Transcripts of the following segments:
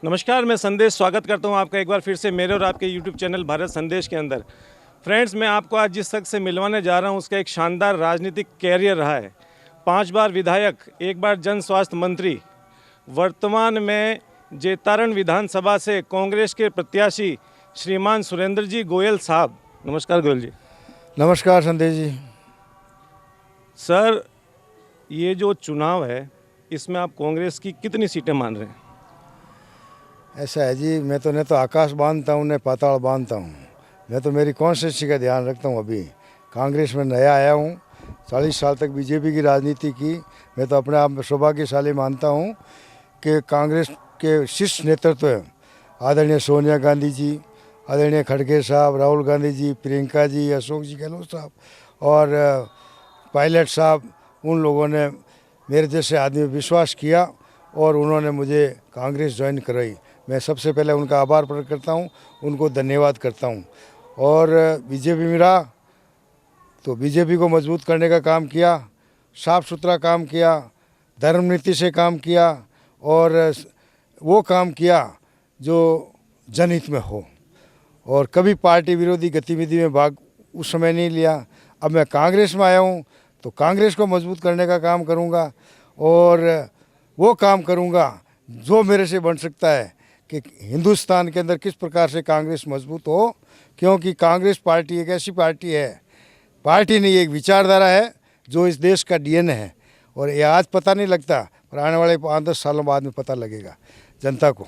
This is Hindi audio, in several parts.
नमस्कार, मैं संदेश स्वागत करता हूं आपका एक बार फिर से मेरे और आपके YouTube चैनल भारत संदेश के अंदर। फ्रेंड्स, मैं आपको आज जिस शख्स से मिलवाने जा रहा हूं उसका एक शानदार राजनीतिक कैरियर रहा है। 5 बार विधायक, एक बार जन स्वास्थ्य मंत्री, वर्तमान में जेतारण विधानसभा से कांग्रेस के प्रत्याशी श्रीमान सुरेंद्र जी गोयल साहब। नमस्कार गोयल जी। नमस्कार संदेश जी। सर, ये जो चुनाव है इसमें आप कांग्रेस की कितनी सीटें मान रहे हैं? ऐसा है जी, मैं तो न तो आकाश बांधता हूँ न पाताल बांधता हूँ। मैं तो मेरी कॉन्स्टिट्यूंसी का ध्यान रखता हूँ। अभी कांग्रेस में नया आया हूँ, 40 साल तक बीजेपी की राजनीति की। मैं तो अपने आप में सौभाग्यशाली मानता हूँ कि कांग्रेस के शीर्ष नेतृत्व आदरणीय सोनिया गांधी जी, आदरणीय खड़गे साहब, राहुल गांधी जी, प्रियंका जी, अशोक जी गहलोत साहब और पायलट साहब, उन लोगों ने मेरे जैसे आदमी विश्वास किया और उन्होंने मुझे कांग्रेस ज्वाइन कराई। मैं सबसे पहले उनका आभार प्रकट करता हूं, उनको धन्यवाद करता हूं। और बीजेपी में रहा तो बीजेपी को मजबूत करने का काम किया, साफ सुथरा काम किया, धर्म नीति से काम किया और वो काम किया जो जनहित में हो और कभी पार्टी विरोधी गतिविधि में भाग उस समय नहीं लिया। अब मैं कांग्रेस में आया हूँ तो कांग्रेस को मजबूत करने का काम करूँगा और वो काम करूँगा जो मेरे से बन सकता है कि हिंदुस्तान के अंदर किस प्रकार से कांग्रेस मजबूत हो, क्योंकि कांग्रेस पार्टी एक ऐसी पार्टी है, पार्टी नहीं एक विचारधारा है जो इस देश का डीएनए है। और ये आज पता नहीं लगता पर आने वाले 5-10 सालों बाद में पता लगेगा जनता को।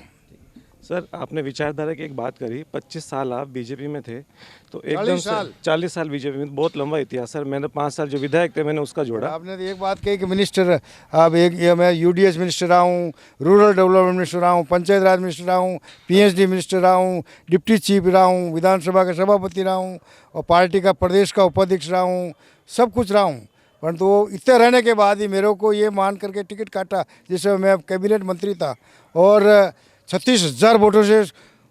सर, आपने विचारधारा की एक बात करी, 25 साल आप बीजेपी में थे तो एकदम से 40 साल बीजेपी में, बहुत लंबा इतिहास। सर, मैंने 5 साल जो विधायक थे मैंने उसका जोड़ा। आपने तो एक बात कही कि मिनिस्टर, अब मैं यूडीएस मिनिस्टर रहा हूँ, रूरल डेवलपमेंट मिनिस्टर रहा हूँ, पंचायत राज मिनिस्टर रहा हूँ, पीएचडी मिनिस्टर रहा हूँ, डिप्टी चीफ रहा हूँ, विधानसभा का सभापति रहा हूँ और पार्टी का प्रदेश का उपाध्यक्ष रहा हूँ, सब कुछ रहा हूँ। परंतु वो इतने रहने के बाद ही मेरे को ये मान करके टिकट काटा, जिसमें मैं कैबिनेट मंत्री था और 36,000 वोटों से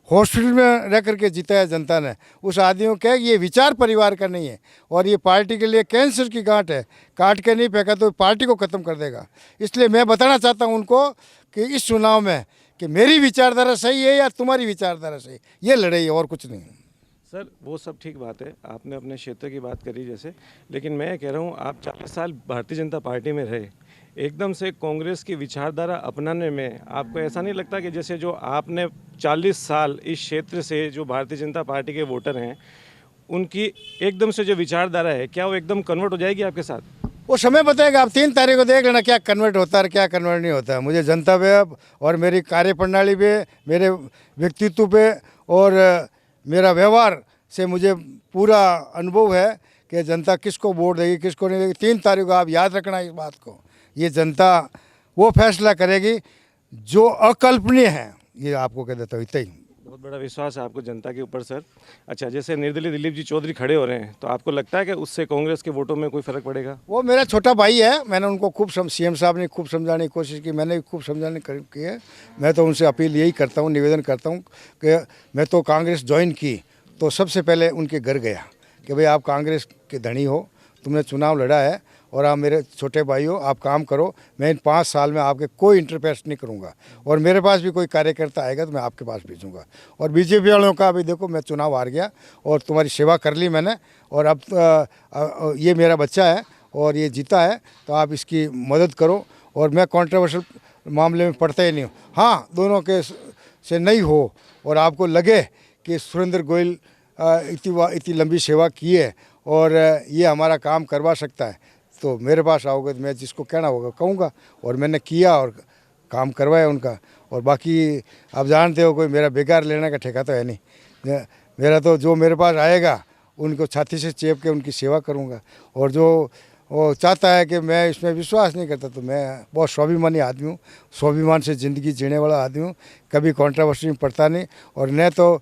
हॉस्पिटल में रह करके जिताया जनता ने। उस आदमी को क्या, ये विचार परिवार का नहीं है और ये पार्टी के लिए कैंसर की गांठ है, काट के नहीं फेंका तो पार्टी को ख़त्म कर देगा। इसलिए मैं बताना चाहता हूं उनको कि इस चुनाव में कि मेरी विचारधारा सही है या तुम्हारी विचारधारा सही, ये लड़ाई है और कुछ नहीं। सर, वो सब ठीक बात है, आपने अपने क्षेत्र की बात करी जैसे, लेकिन मैं कह रहा हूँ आप 40 साल भारतीय जनता पार्टी में रहे, एकदम से कांग्रेस की विचारधारा अपनाने में आपको ऐसा नहीं लगता कि जैसे जो आपने 40 साल इस क्षेत्र से जो भारतीय जनता पार्टी के वोटर हैं उनकी एकदम से जो विचारधारा है, क्या वो एकदम कन्वर्ट हो जाएगी आपके साथ? वो समय बताएगा। आप 3 तारीख को देख लेना क्या कन्वर्ट होता है क्या कन्वर्ट नहीं होता है। मुझे जनता पे और मेरी कार्यप्रणाली पे, मेरे व्यक्तित्व पे और मेरा व्यवहार से मुझे पूरा अनुभव है कि जनता किसको वोट देगी किसको नहीं देगी। 3 तारीख को आप याद रखना इस बात को, ये जनता वो फैसला करेगी जो अकल्पनीय है। ये आपको कह देता हूँ, इतना ही। बहुत बड़ा विश्वास है आपको जनता के ऊपर सर। अच्छा, जैसे निर्दलीय दिलीप जी चौधरी खड़े हो रहे हैं तो आपको लगता है कि उससे कांग्रेस के वोटों में कोई फर्क पड़ेगा? वो मेरा छोटा भाई है, मैंने उनको खूब सीएम साहब ने खूब समझाने की कोशिश की, मैंने भी खूब समझाने की है। मैं तो उनसे अपील यही करता हूँ, निवेदन करता हूँ कि मैं तो कांग्रेस ज्वाइन की तो सबसे पहले उनके घर गया कि भाई आप कांग्रेस के धनी हो, तुमने चुनाव लड़ा है और आप मेरे छोटे भाई हो, आप काम करो। मैं इन 5 साल में आपके कोई इंटरफेयर नहीं करूंगा और मेरे पास भी कोई कार्यकर्ता आएगा तो मैं आपके पास भेजूंगा। और बीजेपी वालों का अभी देखो, मैं चुनाव हार गया और तुम्हारी सेवा कर ली मैंने और अब ये मेरा बच्चा है और ये जीता है तो आप इसकी मदद करो। और मैं कॉन्ट्रोवर्शियल मामले में पड़ता ही नहीं हूँ। हाँ, दोनों के से नहीं हो और आपको लगे कि सुरेंद्र गोयल इतनी लंबी सेवा की है और ये हमारा काम करवा सकता है तो मेरे पास आओगे तो मैं जिसको कहना होगा कहूँगा। और मैंने किया और काम करवाया उनका। और बाकी आप जानते हो, कोई मेरा बेकार लेने का ठेका तो है नहीं। मेरा तो जो मेरे पास आएगा उनको छाती से चेप के उनकी सेवा करूँगा। और जो वो चाहता है कि मैं इसमें विश्वास नहीं करता तो मैं बहुत स्वाभिमानी आदमी हूँ, स्वाभिमान से ज़िंदगी जीने वाला आदमी हूँ, कभी कंट्रोवर्सी में पड़ता नहीं और न तो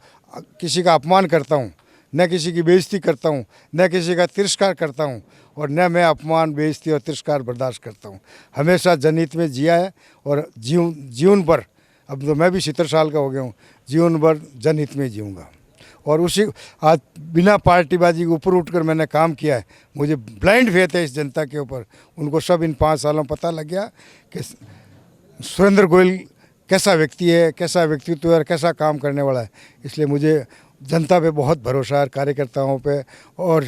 किसी का अपमान करता हूँ, न किसी की बेइज्जती करता हूँ, न किसी का तिरस्कार करता हूँ और न मैं अपमान, बेइज्जती और तिरस्कार बर्दाश्त करता हूँ। हमेशा जनहित में जिया है और जीवन भर, अब तो मैं भी 70 साल का हो गया हूँ, जीवन भर जनहित में जीऊँगा। और उसी आज बिना पार्टीबाजी के ऊपर उठकर मैंने काम किया है। मुझे ब्लाइंड फेथ है इस जनता के ऊपर। उनको सब इन 5 सालों में पता लग गया कि सुरेंद्र गोयल कैसा व्यक्ति है, कैसा व्यक्तित्व है और कैसा काम करने वाला है। इसलिए मुझे जनता पे बहुत भरोसा है, कार्यकर्ताओं पे और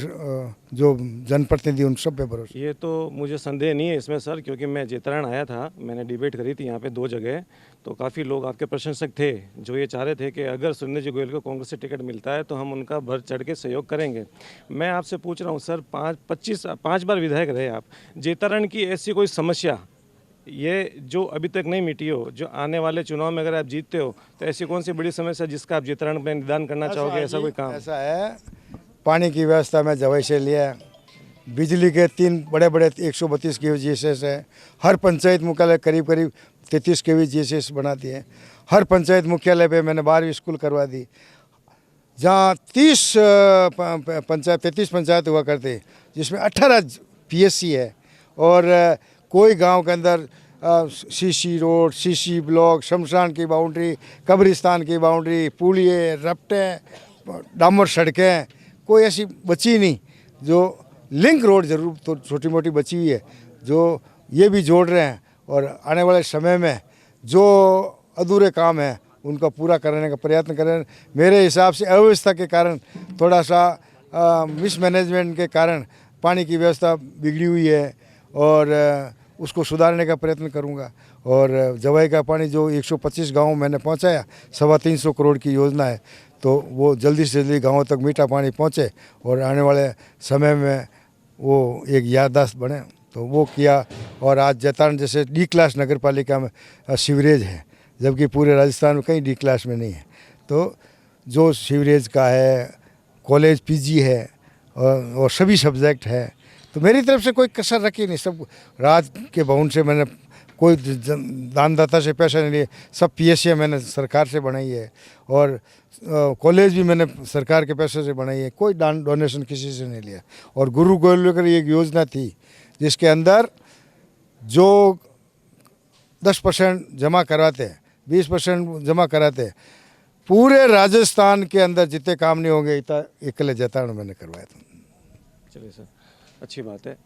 जो जनप्रतिनिधि उन सब पे भरोसा। ये तो मुझे संदेह नहीं है इसमें सर, क्योंकि मैं जेतरण आया था, मैंने डिबेट करी थी यहाँ पे 2 जगह, तो काफ़ी लोग आपके प्रशंसक थे जो ये चाह रहे थे कि अगर सुरेंद्र जी गोयल को कांग्रेस से टिकट मिलता है तो हम उनका बढ़ चढ़ के सहयोग करेंगे। मैं आपसे पूछ रहा हूँ सर, 5 बार विधायक रहे आप, जेतरण की ऐसी कोई समस्या ये जो अभी तक नहीं मिटी हो, जो आने वाले चुनाव में अगर आप जीतते हो तो ऐसी कौन सी बड़ी समस्या जिसका आप जेतरण में निदान करना चाहोगे? ऐसा कोई काम? ऐसा है, पानी की व्यवस्था में जवाई से लिया, बिजली के 3 बड़े बड़े 132 केवी जीएसएस है, हर पंचायत मुख्यालय करीब करीब 33 केवी जीएसएस बना दिए, हर पंचायत मुख्यालय पे मैंने 12वीं स्कूल करवा दी। जहाँ 33 पंचायत हुआ करते जिसमें 18 पीएससी है और कोई गांव के अंदर सीसी रोड, सीसी ब्लॉक, शमशान की बाउंड्री, कब्रिस्तान की बाउंड्री, पुलिये, रपटे, डामर सड़कें कोई ऐसी बची नहीं। जो लिंक रोड ज़रूर तो छोटी मोटी बची हुई है, जो ये भी जोड़ रहे हैं और आने वाले समय में जो अधूरे काम हैं उनका पूरा करने का प्रयत्न करें। मेरे हिसाब से अव्यवस्था के कारण, थोड़ा सा मिसमैनेजमेंट के कारण पानी की व्यवस्था बिगड़ी हुई है और उसको सुधारने का प्रयत्न करूंगा। और जवाई का पानी जो 125 गांव मैंने पहुंचाया, 325 करोड़ की योजना है, तो वो जल्दी से जल्दी गांवों तक मीठा पानी पहुंचे और आने वाले समय में वो एक याददाश्त बने, तो वो किया। और आज जेतरण जैसे डी क्लास नगर पालिका में सीवरेज है, जबकि पूरे राजस्थान में कहीं डी क्लास में नहीं है। तो जो सीवरेज का है, कॉलेज पीजी है और सभी सब्जेक्ट है, तो मेरी तरफ से कोई कसर रखी नहीं। सब राज के भवन से मैंने कोई दानदाता से पैसा नहीं लिए, सब पीएससी मैंने सरकार से बनाई है और कॉलेज भी मैंने सरकार के पैसे से बनाई है, कोई डोनेशन किसी से नहीं लिया। और गुरु गोयल लेकर एक योजना थी जिसके अंदर जो 10% जमा कराते, 20% जमा कराते, पूरे राजस्थान के अंदर जितने काम नहीं होंगे इतना अकेले जेतरण मैंने करवाया था। चलिए सर, अच्छी बात है।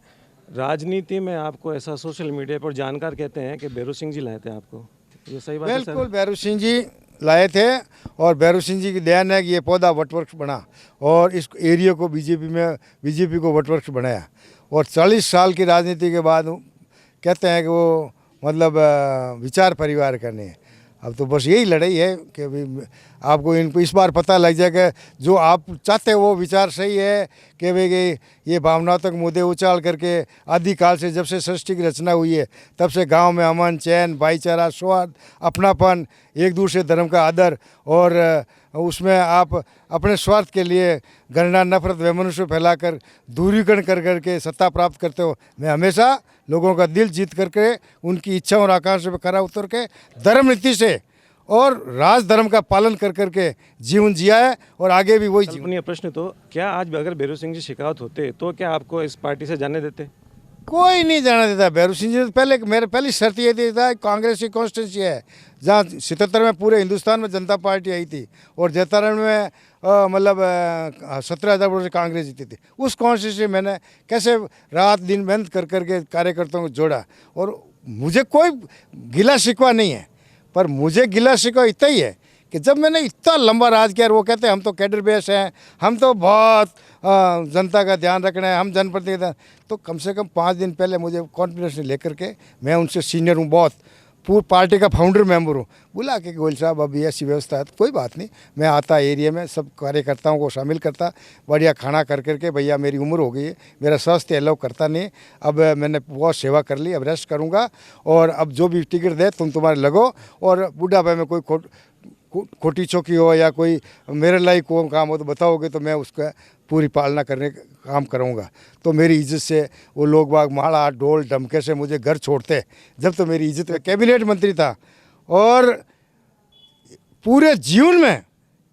राजनीति में आपको ऐसा सोशल मीडिया पर जानकार कहते हैं कि भैरू सिंह जी लाए थे आपको, ये सही बात है सर? बिल्कुल, भैरू सिंह जी लाए थे और भैरू सिंह जी की देन है कि ये पौधा वटवृक्ष बना और इस एरिया को बीजेपी को वटवृक्ष बनाया। और 40 साल की राजनीति के बाद कहते हैं कि वो मतलब विचार परिवार करने हैं। अब तो बस यही लड़ाई है कि भाई आपको इनको इस बार पता लग जाएगा जो आप चाहते हो वो विचार सही है कि भाई ये भावनात्मक मुद्दे उछाल करके आदिकाल से जब से सृष्टि की रचना हुई है तब से गांव में अमन, चैन, भाईचारा, सौहार्द, अपनापन, एक दूसरे धर्म का आदर और उसमें आप अपने स्वार्थ के लिए घृणा, नफरत, वैमनस्य फैलाकर दूरीकरण कर करके सत्ता प्राप्त करते हो। मैं हमेशा लोगों का दिल जीत करके उनकी इच्छा और आकांक्षा पे खरा उतर के धर्म नीति से और राज धर्म का पालन कर करके जीवन जिया है और आगे भी वही जीवन। कल्पनीय प्रश्न, तो क्या आज अगर भैरू सिंह जी शिकायत होते तो क्या आपको इस पार्टी से जाने देते? कोई नहीं जाना देता। भैरू सिंह जी पहले मेरे पहली शर्त ये थी था, कांग्रेस की कॉन्स्टिट्यूंसी है जहाँ 77 में पूरे हिंदुस्तान में जनता पार्टी आई थी और जेतरण में मतलब 17,000 वोटों से कांग्रेस जीती थी। उस कॉन्स्टिट्यूंसी मैंने कैसे रात दिन मेहनत कर करके कार्यकर्ताओं को जोड़ा और मुझे कोई गिला शिकवा नहीं है, पर मुझे गिला शिकवा इतना ही है कि जब मैंने इतना लंबा राज किया, वो कहते हैं हम तो कैडर बेस हैं, हम तो बहुत जनता का ध्यान रखना है, हम जनप्रतिनिधि, तो कम से कम 5 दिन पहले मुझे कॉन्फिडेंस लेकर के, मैं उनसे सीनियर हूँ बहुत, पूरी पार्टी का फाउंडर मेंबर हूँ, बुला के गोयल साहब अभी ऐसी व्यवस्था है तो कोई बात नहीं, मैं आता एरिया में सब कार्यकर्ताओं को शामिल करता, बढ़िया खाना कर करके, भैया मेरी उम्र हो गई है, मेरा स्वास्थ्य अलाउ करता नहीं, अब मैंने बहुत सेवा कर ली, अब रेस्ट करूँगा और अब जो भी टिकट दे तुम्हारे लगो और बुढ़ापे में कोई खोटी चौकी हो या कोई मेरे लायक को काम हो तो बताओगे तो मैं उसका पूरी पालना करने का काम करूँगा। तो मेरी इज्जत से वो लोग बाग माड़ा ढोल ढमके से मुझे घर छोड़ते, जब तो मेरी इज्जत, कैबिनेट मंत्री था और पूरे जीवन में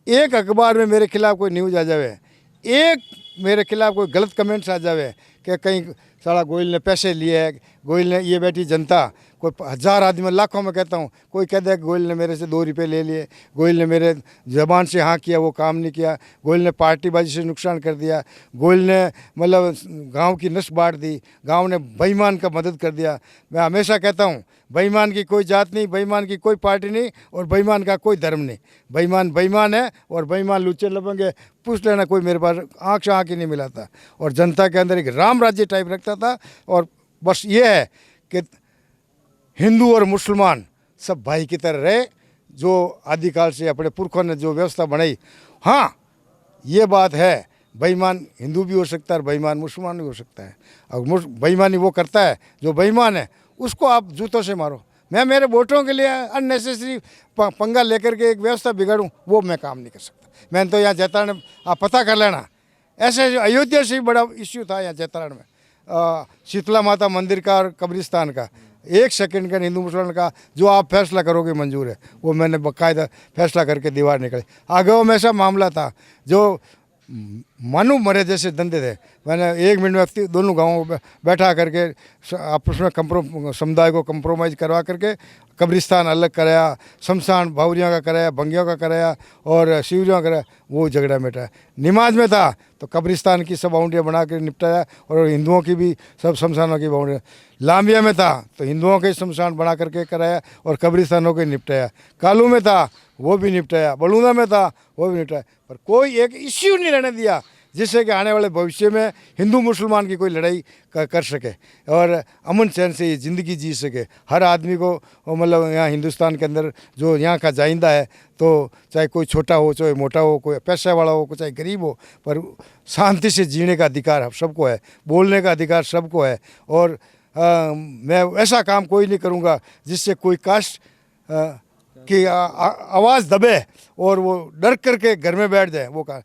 एक अखबार में मेरे खिलाफ कोई न्यूज़ आ जावे, एक मेरे खिलाफ कोई गलत कमेंट्स आ जावे कि कहीं साला गोयल ने पैसे लिए, गोयल ने, ये बैठी जनता कोई 1000 आदमी में लाखों में कहता हूँ, कोई कह दे गोयल ने मेरे से 2 रुपये ले लिए, गोयल ने मेरे ज़बान से हाँ किया वो काम नहीं किया, गोयल ने पार्टीबाजी से नुकसान कर दिया, गोयल ने मतलब गांव की नस बांट दी, गांव ने बेईमान का मदद कर दिया। मैं हमेशा कहता हूँ बेईमान की कोई जात नहीं, बेईमान की कोई पार्टी नहीं और बेईमान का कोई धर्म नहीं। बेईमान बेईमान है और बेईमान लुच्चे लबंगे पूछ लेना, कोई मेरे पास आँख से आँख ही नहीं मिलाता और जनता के अंदर एक राम राज्य टाइप रखता था। और बस ये है कि हिंदू और मुसलमान सब भाई की तरह रहे, जो आदिकाल से अपने पुरखों ने जो व्यवस्था बनाई। हाँ, ये बात है, बेईमान हिंदू भी हो सकता है और बेईमान मुसलमान भी हो सकता है। और बेईमानी वो करता है जो बेईमान है, उसको आप जूतों से मारो। मैं मेरे वोटों के लिए अननेसेसरी पंगा लेकर के एक व्यवस्था बिगाड़ूं, वो मैं काम नहीं कर सकता। मैंने तो यहाँ जैतारण में आप पता कर लेना, ऐसे अयोध्या से भी बड़ा इश्यू था यहाँ जैतारण में, शीतला माता मंदिर का और कब्रिस्तान का। 1 सेकंड का हिंदू मुसलमान का जो आप फैसला करोगे मंजूर है, वो मैंने बाकायदा फैसला करके दीवार निकले। आगे में ऐसा मामला था जो मानो मरे जैसे धंधे थे। मैंने 1 मिनट में दोनों गाँवों में बैठा करके आपस में समुदाय को कंप्रोमाइज़ करवा करके कब्रिस्तान अलग कराया, शमशान भावरियों का कराया, बंगियों का कराया और शिवरियों का कराया, वो झगड़ा मिटा। नमाज में था तो कब्रिस्तान की सब बाउंड्रियाँ बना कर निपटाया और हिंदुओं की भी सब शमशानों की बाउंड्रियाँ। लामिया में था तो हिंदुओं के शमशान बना करके कराया और कब्रिस्तानों के निपटाया। कालू में था वो भी निपटाया, बलूंदा में था वो भी निपटाया। पर कोई एक इश्यू नहीं रहने दिया जिससे कि आने वाले भविष्य में हिंदू मुसलमान की कोई लड़ाई कर सके और अमन चैन से ये ज़िंदगी जी सके। हर आदमी को मतलब यहाँ हिंदुस्तान के अंदर जो यहाँ का जाइंदा है, तो चाहे कोई छोटा हो चाहे मोटा हो, कोई पैसा वाला हो चाहे गरीब हो, पर शांति से जीने का अधिकार सबको है, बोलने का अधिकार सबको है। और मैं ऐसा काम कोई नहीं करूँगा जिससे कोई कास्ट की आवाज़ दबे और वो डर करके घर में बैठ जाए। वो का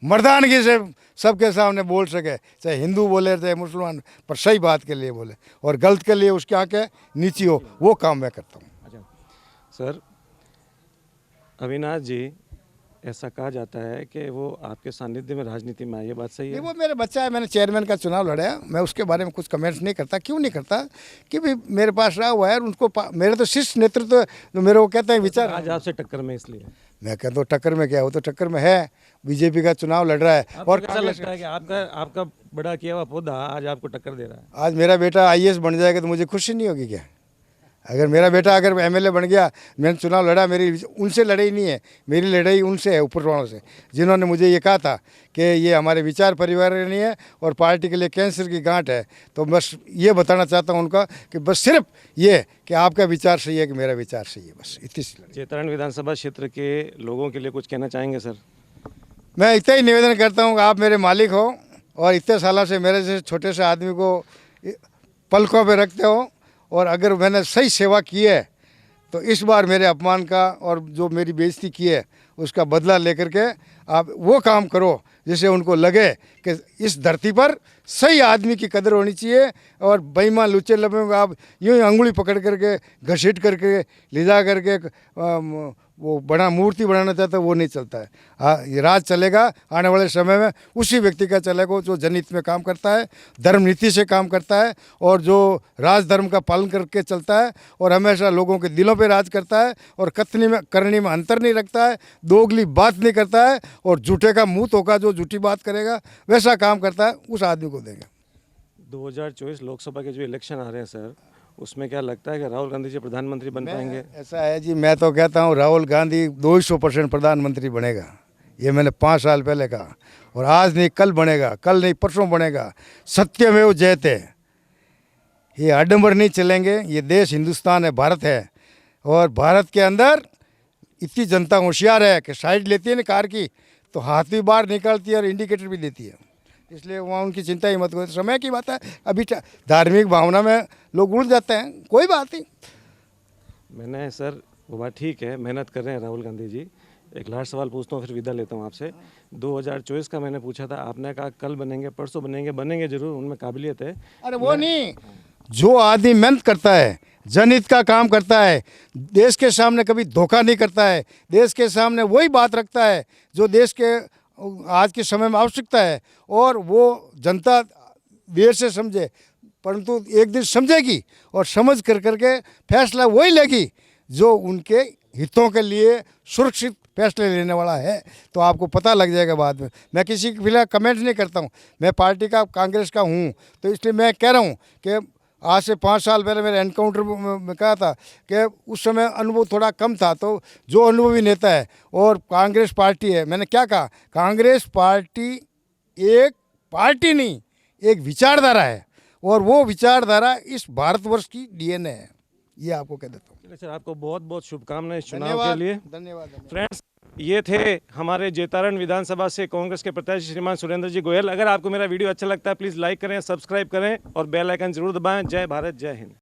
मर्दानगी से सबके सामने बोल सके, चाहे हिंदू बोले चाहे मुसलमान, पर सही बात के लिए बोले और गलत के लिए उसकी आंखें नीची हो, वो काम मैं करता हूँ। अच्छा सर, अविनाश जी, ऐसा कहा जाता है कि वो आपके सानिध्य में राजनीति में आए, ये बात सही है? वो मेरे बच्चा है, मैंने चेयरमैन का चुनाव लड़ा, मैं उसके बारे में कुछ कमेंट्स नहीं करता। क्यों नहीं करता कि भाई मेरे पास रहा हुआ है, उनको मेरे तो शिष्ट नेतृत्व तो मेरे को कहते हैं विचार। आज आपसे टक्कर में इसलिए मैं कहता हूँ टक्कर में क्या, वो तो टक्कर में है, बीजेपी का चुनाव लड़ रहा है। और कैसा लगता है कि आपका बड़ा किया हुआ पौधा आज आपको टक्कर दे रहा है? आज मेरा बेटा IAS बन जाएगा तो मुझे खुशी नहीं होगी क्या? अगर मेरा बेटा अगर MLA बन गया, मैंने चुनाव लड़ा, मेरी उनसे लड़ाई नहीं है, मेरी लड़ाई उनसे है, ऊपर वालों से, जिन्होंने मुझे ये कहा था कि ये हमारे विचार परिवार नहीं है और पार्टी के लिए कैंसर की गांठ है। तो बस ये बताना चाहता हूँ उनका कि बस सिर्फ ये कि आपका विचार सही है कि मेरा विचार सही है, बस इतनी सी लड़ाई। जैतारण विधानसभा क्षेत्र के लोगों के लिए कुछ कहना चाहेंगे सर? मैं इतना ही निवेदन करता हूँ कि आप मेरे मालिक हो और इतने सालों से मेरे जैसे छोटे से आदमी को पलकों पे रखते हो और अगर मैंने सही सेवा की है तो इस बार मेरे अपमान का और जो मेरी बेइज्जती की है उसका बदला लेकर के आप वो काम करो जिससे उनको लगे कि इस धरती पर सही आदमी की कदर होनी चाहिए और बेईमान लुच्चे लबे आप यूँ ही अंगुली पकड़ करके घसीट करके ले जा करके वो बड़ा मूर्ति बनाना चाहता है, वो नहीं चलता है। हाँ, ये राज चलेगा आने वाले समय में उसी व्यक्ति का चलेगा जो जनहित में काम करता है, धर्म नीति से काम करता है और जो राज धर्म का पालन करके चलता है और हमेशा लोगों के दिलों पे राज करता है और कथनी में करनी में अंतर नहीं रखता है, दोगली बात नहीं करता है और झूठे का मुँह धोखा जो झूठी बात करेगा वैसा काम करता है, उस आदमी को देंगे। 2024 लोकसभा के जो इलेक्शन आ रहे हैं सर, उसमें क्या लगता है कि राहुल गांधी जी प्रधानमंत्री बन पाएंगे? ऐसा है जी, मैं तो कहता हूँ राहुल गांधी 200% प्रधानमंत्री बनेगा। ये मैंने 5 साल पहले कहा और आज नहीं कल बनेगा, कल नहीं परसों बनेगा। सत्यमेव जयते, ये आडंबर नहीं चलेंगे। ये देश हिंदुस्तान है, भारत है और भारत के अंदर इतनी जनता होशियार है कि साइड लेती है ना कार की तो हाथ भी बाहर निकालती है और इंडिकेटर भी देती है, इसलिए वहाँ उनकी चिंता ही मत करो। समय की बात है, अभी धार्मिक भावना में लोग उड़ जाते हैं, कोई बात नहीं। मैंने सर वो बात ठीक है, मेहनत कर रहे हैं राहुल गांधी जी। एक लास्ट सवाल पूछता हूँ फिर विदा लेता हूँ आपसे। 2024 का मैंने पूछा था, आपने कहा कल बनेंगे परसों बनेंगे, बनेंगे जरूर, उनमें काबिलियत है। अरे वो नहीं, जो आदमी मेहनत करता है, जनहित का काम करता है, देश के सामने कभी धोखा नहीं करता है, देश के सामने वही बात रखता है जो देश के आज के समय में आवश्यकता है और वो जनता देर से समझे परंतु एक दिन समझेगी और समझ कर करके फैसला वही लेगी जो उनके हितों के लिए सुरक्षित फैसले लेने वाला है। तो आपको पता लग जाएगा बाद में। मैं किसी के फिलहाल कमेंट नहीं करता हूँ, मैं पार्टी का कांग्रेस का हूँ, तो इसलिए मैं कह रहा हूँ कि आज से 5 साल पहले मेरे एनकाउंटर में कहा था कि उस समय अनुभव थोड़ा कम था, तो जो अनुभवी नेता है और कांग्रेस पार्टी है, मैंने क्या कहा, कांग्रेस पार्टी एक पार्टी नहीं, एक विचारधारा है और वो विचारधारा इस भारतवर्ष की डीएनए है। ये आपको कह देता हूँ। सर, आपको बहुत बहुत शुभकामनाएं इस चुनाव के लिए। धन्यवाद। फ्रेंड्स, ये थे हमारे जैतारण विधानसभा से कांग्रेस के प्रत्याशी श्रीमान सुरेंद्र जी गोयल। अगर आपको मेरा वीडियो अच्छा लगता है प्लीज़ लाइक करें, सब्सक्राइब करें और बेल आइकन जरूर दबाएं। जय भारत, जय हिंद।